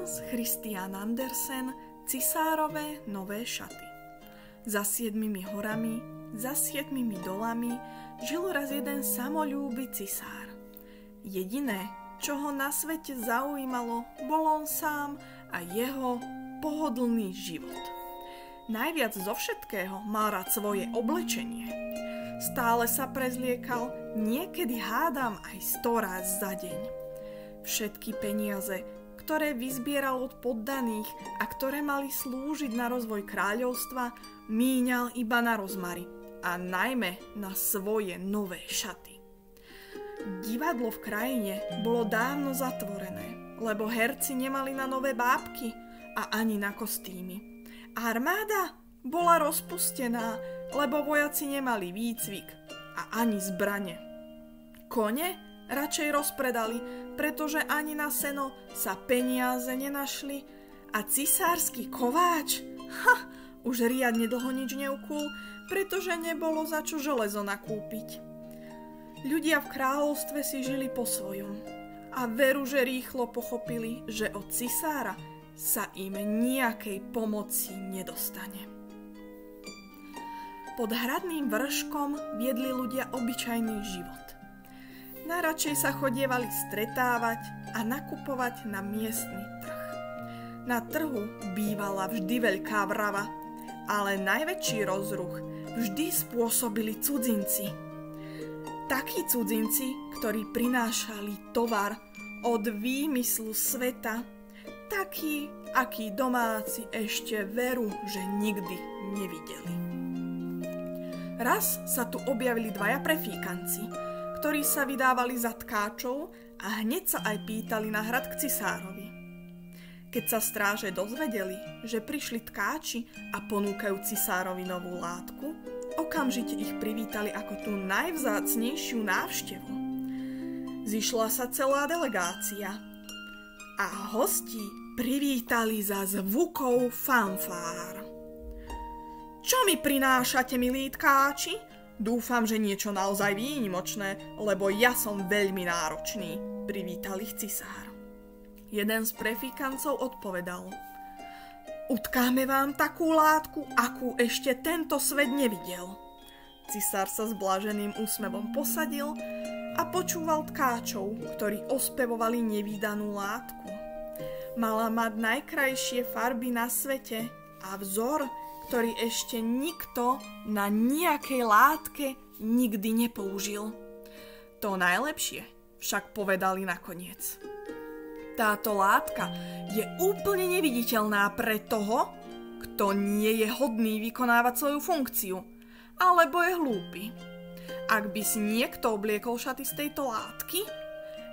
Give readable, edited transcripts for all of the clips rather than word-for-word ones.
Hans Christian Andersen Cisárove nové šaty. Za 7 horami, za 7 dolami žil raz jeden samoľúby cisár. Jediné, čo ho na svete zaujímalo, bol on sám a jeho pohodlný život. Najviac zo všetkého mal rád svoje oblečenie. Stále sa prezliekal, niekedy hádam aj 100 ráz za deň. Všetky peniaze, ktoré vyzbieral od poddaných a ktoré mali slúžiť na rozvoj kráľovstva, míňal iba na rozmary a najmä na svoje nové šaty. Divadlo v krajine bolo dávno zatvorené, lebo herci nemali na nové bábky a ani na kostýmy. Armáda bola rozpustená, lebo vojaci nemali výcvik a ani zbrane. Kone radšej rozpredali, pretože ani na seno sa peniaze nenašli a cisársky kováč už riadne dlho nič neukul, pretože nebolo za čo železo nakúpiť. Ľudia v kráľovstve si žili po svojom a veru, že rýchlo pochopili, že od cisára sa im nejakej pomoci nedostane. Pod hradným vrškom viedli ľudia obyčajný život. Najradšej sa chodievali stretávať a nakupovať na miestny trh. Na trhu bývala vždy veľká vrava, ale najväčší rozruch vždy spôsobili cudzinci. Takí cudzinci, ktorí prinášali tovar od výmyslu sveta, takí, akí domáci ešte veru, že nikdy nevideli. Raz sa tu objavili dvaja prefíkanci, ktorí sa vydávali za tkáčov a hneď sa aj pýtali na hrad k cisárovi. Keď sa stráže dozvedeli, že prišli tkáči a ponúkajú cisárovi novú látku, okamžite ich privítali ako tú najvzácnejšiu návštevu. Zišla sa celá delegácia a hosti privítali za zvukov fanfár. Čo mi prinášate, milí tkáči? Dúfam, že niečo naozaj výnimočné, lebo ja som veľmi náročný, privítal ich cisár. Jeden z prefíkancov odpovedal: Utkáme vám takú látku, akú ešte tento svet nevidel. Cisár sa s bláženým úsmevom posadil a počúval tkáčov, ktorí ospevovali nevídanú látku. Mala mať najkrajšie farby na svete a vzor, ktorý ešte nikto na nejakej látke nikdy nepoužil. To najlepšie však povedali nakoniec. Táto látka je úplne neviditeľná pre toho, kto nie je hodný vykonávať svoju funkciu, alebo je hlúpy. Ak by si niekto obliekol šaty z tejto látky,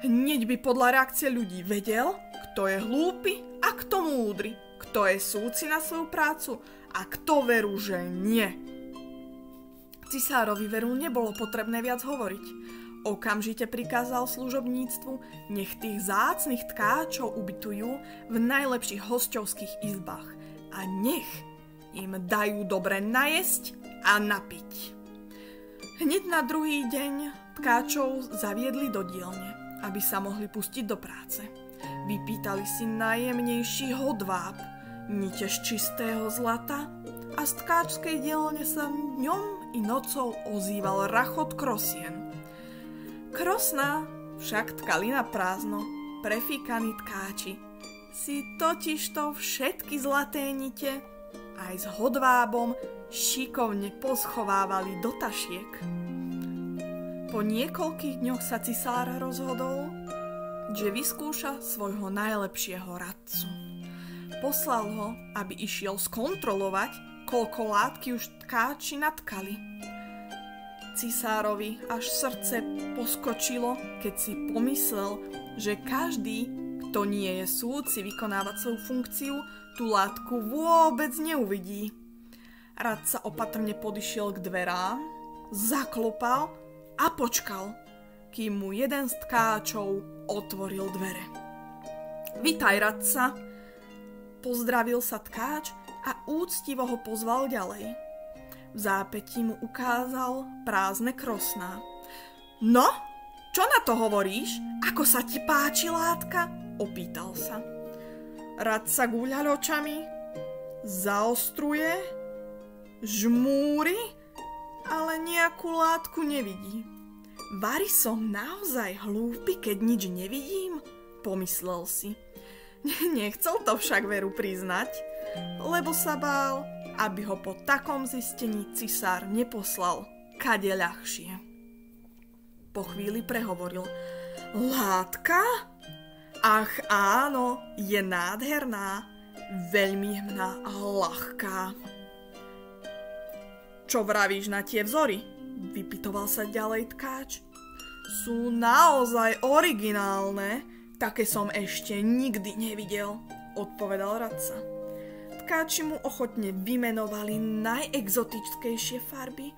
hneď by podľa reakcie ľudí vedel, kto je hlúpy a kto múdry, kto je súci na svoju prácu a kto veru, že nie. Cisárovi veru nebolo potrebné viac hovoriť. Okamžite prikázal služobníctvu, nech tých vzácnych tkáčov ubytujú v najlepších hosťovských izbách a nech im dajú dobre najesť a napiť. Hneď na druhý deň tkáčov zaviedli do dielne, aby sa mohli pustiť do práce. Vypýtali si najjemnejší hodváb, nite z čistého zlata a z tkáčskej dielne sa dňom i nocou ozýval rachot krosien. Krosná však tkali na prázdno, prefíkaní tkáči si totižto všetky zlaté nite aj s hodvábom šikovne poschovávali do tašiek. Po niekoľkých dňoch sa cisár rozhodol, že vyskúša svojho najlepšieho radcu. Poslal ho, aby išiel skontrolovať, koľko látky už tkáči natkali. Cisárovi až srdce poskočilo, keď si pomyslel, že každý, kto nie je súci vykonávať svoju funkciu, tú látku vôbec neuvidí. Radca opatrne podišiel k dverám, zaklopal a počkal, kým mu jeden z tkáčov otvoril dvere. Vitaj, radca, pozdravil sa tkáč a úctivo ho pozval ďalej. V zápätí mu ukázal prázdne krosná. No, čo na to hovoríš? Ako sa ti páči látka? Opýtal sa. Radca gúľal očami, zaostruje, žmúri, ale nejakú látku nevidí. Vari som naozaj hlúpy, keď nič nevidím, pomyslel si. Nechcel to však veru priznať, lebo sa bál, aby ho po takom zistení cisár neposlal kade ľahšie. Po chvíli prehovoril. Látka? Ach áno, je nádherná, veľmi jemná a ľahká. Čo vravíš na tie vzory? Vypytoval sa ďalej tkáč. Sú naozaj originálne, také som ešte nikdy nevidel, odpovedal radca. Tkáči mu ochotne vymenovali najexotickejšie farby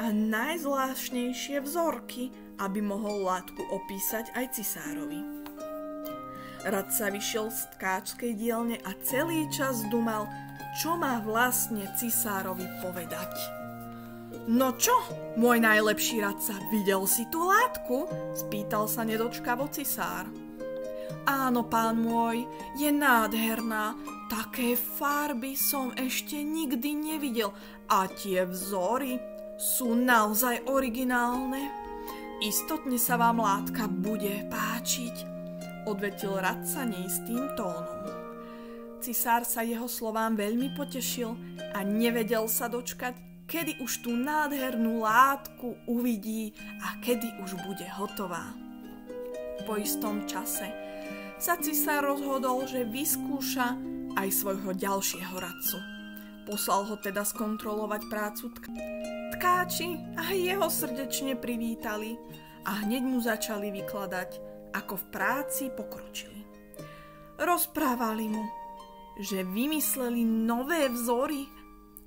a najzvláštnejšie vzorky, aby mohol látku opísať aj cisárovi. Radca vyšiel z tkáčskej dielne a celý čas dumal, čo má vlastne cisárovi povedať. No čo, môj najlepší radca, videl si tú látku? Spýtal sa nedočkavo cisár. Áno, pán môj, je nádherná, také farby som ešte nikdy nevidel a tie vzory sú naozaj originálne. Istotne sa vám látka bude páčiť, odvetil radca neistým tónom. Cisár sa jeho slovám veľmi potešil a nevedel sa dočkať, kedy už tú nádhernú látku uvidí a kedy už bude hotová. Po istom čase sa cisár rozhodol, že vyskúša aj svojho ďalšieho radcu. Poslal ho teda skontrolovať prácu tkáči a jeho srdečne privítali a hneď mu začali vykladať, ako v práci pokročili. Rozprávali mu, že vymysleli nové vzory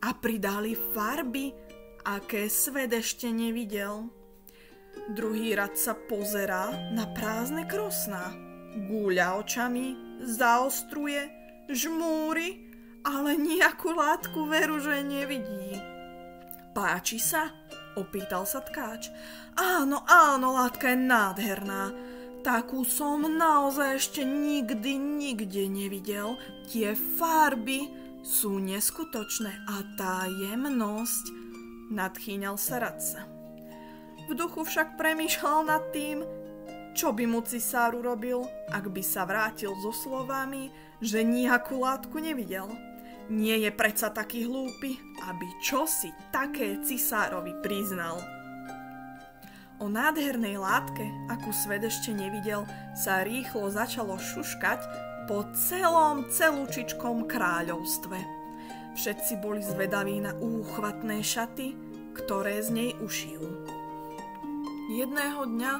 a pridali farby, aké svet ešte nevidel. Druhý radca pozerá na prázdne krosná, gúľa očami, zaostruje, žmúri, ale nejakú látku veru, že nevidí. Páči sa? Opýtal sa tkáč. Áno, látka je nádherná. Takú som naozaj ešte nikdy nikde nevidel. Tie farby sú neskutočné a tá jemnosť, nadchýňal sa radca. V duchu však premýšľal nad tým, čo by mu cisár urobil, ak by sa vrátil so slovami, že nejakú látku nevidel. Nie je predsa taký hlúpy, aby čosi také cisárovi priznal. O nádhernej látke, akú svet ešte nevidel, sa rýchlo začalo šuškať po celom celúčičkom kráľovstve. Všetci boli zvedaví na úchvatné šaty, ktoré z nej ušijú. Jedného dňa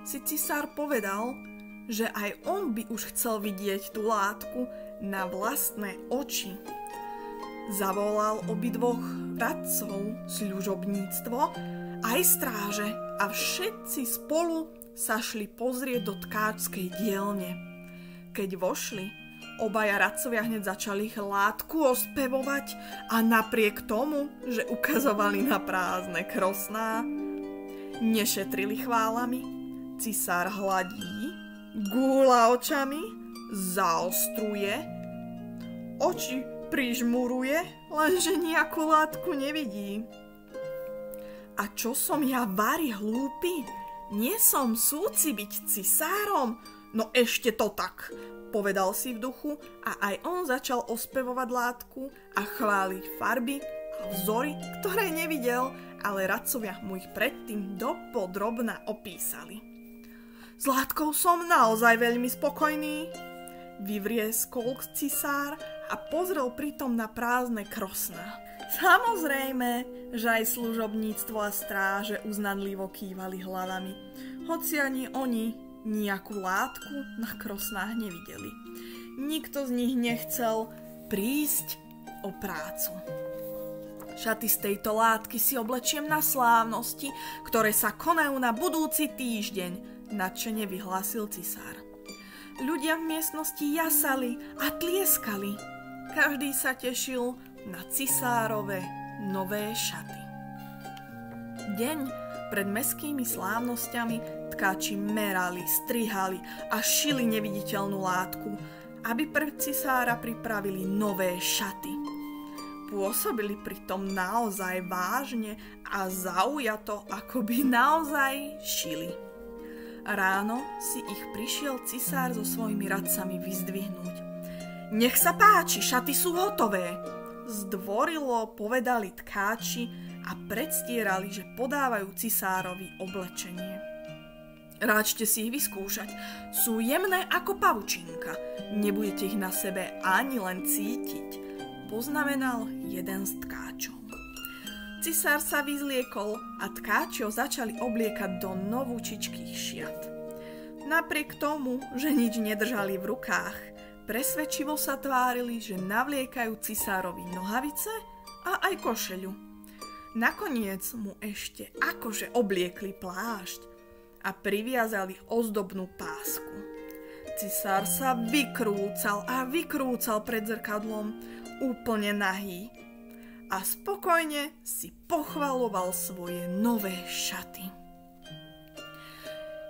si cisár povedal, že aj on by už chcel vidieť tú látku na vlastné oči. Zavolal obidvoch radcov, sľužobníctvo aj stráže a všetci spolu sa šli pozrieť do tkáčskej dielne. Keď vošli, obaja radcovia hneď začali ich látku ospevovať a napriek tomu, že ukazovali na prázdne krosná, nešetrili chválami. Cisár hladí, gúľa očami, zaostruje, oči prižmuruje, lenže nejakú látku nevidí. A čo som ja vari hlúpy? Nie som súci byť cisárom? No ešte to tak, povedal si v duchu a aj on začal ospevovať látku a chváliť farby a vzory, ktoré nevidel, ale radcovia mu ich predtým dopodrobna opísali. S látkou som naozaj veľmi spokojný, vyvrieskol cisár a pozrel pritom na prázdne krosná. Samozrejme, že aj služobníctvo a stráže uznanlivo kývali hlavami, hoci ani oni nejakú látku na krosnách nevideli. Nikto z nich nechcel prísť o prácu. Šaty z tejto látky si oblečiem na slávnosti, ktoré sa konajú na budúci týždeň, nadšene vyhlásil cisár. Ľudia v miestnosti jasali a tlieskali. Každý sa tešil na cisárove nové šaty. Deň pred mestskými slávnosťami tkáči merali, strihali a šili neviditeľnú látku, aby pre cisára pripravili nové šaty. Pôsobili pritom naozaj vážne a zaujato, ako by naozaj šili. Ráno si ich prišiel cisár so svojimi radcami vyzdvihnúť. Nech sa páči, šaty sú hotové, zdvorilo povedali tkáči a predstierali, že podávajú cisárovi oblečenie. Ráčte si ich vyskúšať, sú jemné ako pavučinka, nebudete ich na sebe ani len cítiť, poznamenal jeden z tkáčov. Cisár sa vyzliekol a tkáči ho začali obliekať do novúčičkých šiat. Napriek tomu, že nič nedržali v rukách, presvedčivo sa tvárili, že navliekajú cisárovi nohavice a aj košeľu. Nakoniec mu ešte akože obliekli plášť a priviazali ozdobnú pásku. Cisár sa vykrúcal pred zrkadlom, úplne nahý, a spokojne si pochvaľoval svoje nové šaty.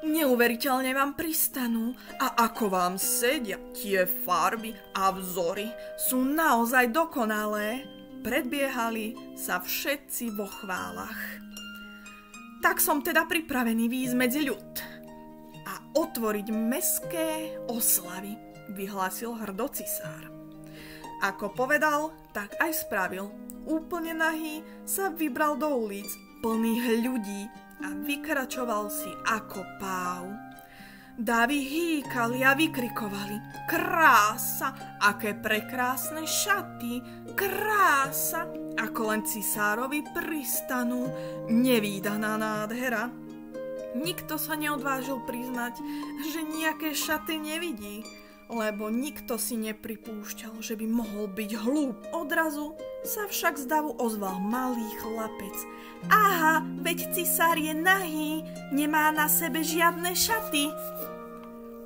Neuveriteľne vám pristanú a ako vám sedia tie farby a vzory sú naozaj dokonalé, predbiehali sa všetci vo chválach. Tak som teda pripravený výjsť medzi ľud a otvoriť mestské oslavy, vyhlásil hrdo cisár. Ako povedal, tak aj spravil. Úplne nahý sa vybral do ulic plných ľudí a vykračoval si ako páv. Davy hýkali a vykrikovali: krása, aké prekrásne šaty, krása, ako len cisárovi pristanú, nevídaná nádhera. Nikto sa neodvážil priznať, že nejaké šaty nevidí, lebo nikto si nepripúšťal, že by mohol byť hlúp. Odrazu sa však z davu ozval malý chlapec. Aha, veď cisár je nahý, nemá na sebe žiadne šaty.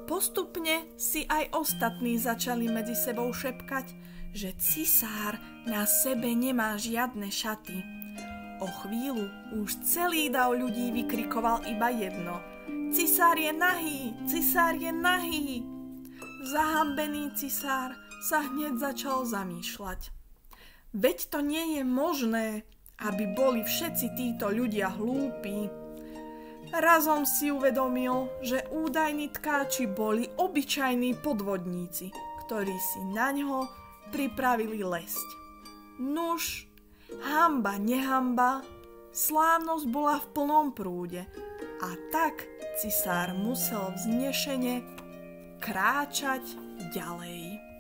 Postupne si aj ostatní začali medzi sebou šepkať, že cisár na sebe nemá žiadne šaty. O chvíľu už celý dav ľudí vykrikoval iba jedno: Cisár je nahý, cisár je nahý. Zahambený cisár sa hneď začal zamýšľať. Veď to nie je možné, aby boli všetci títo ľudia hlúpi. Razom si uvedomil, že údajní tkáči boli obyčajní podvodníci, ktorí si naňho pripravili lesť. Nuž, hanba nehamba, slávnosť bola v plnom prúde a tak cisár musel vznešene kráčať ďalej.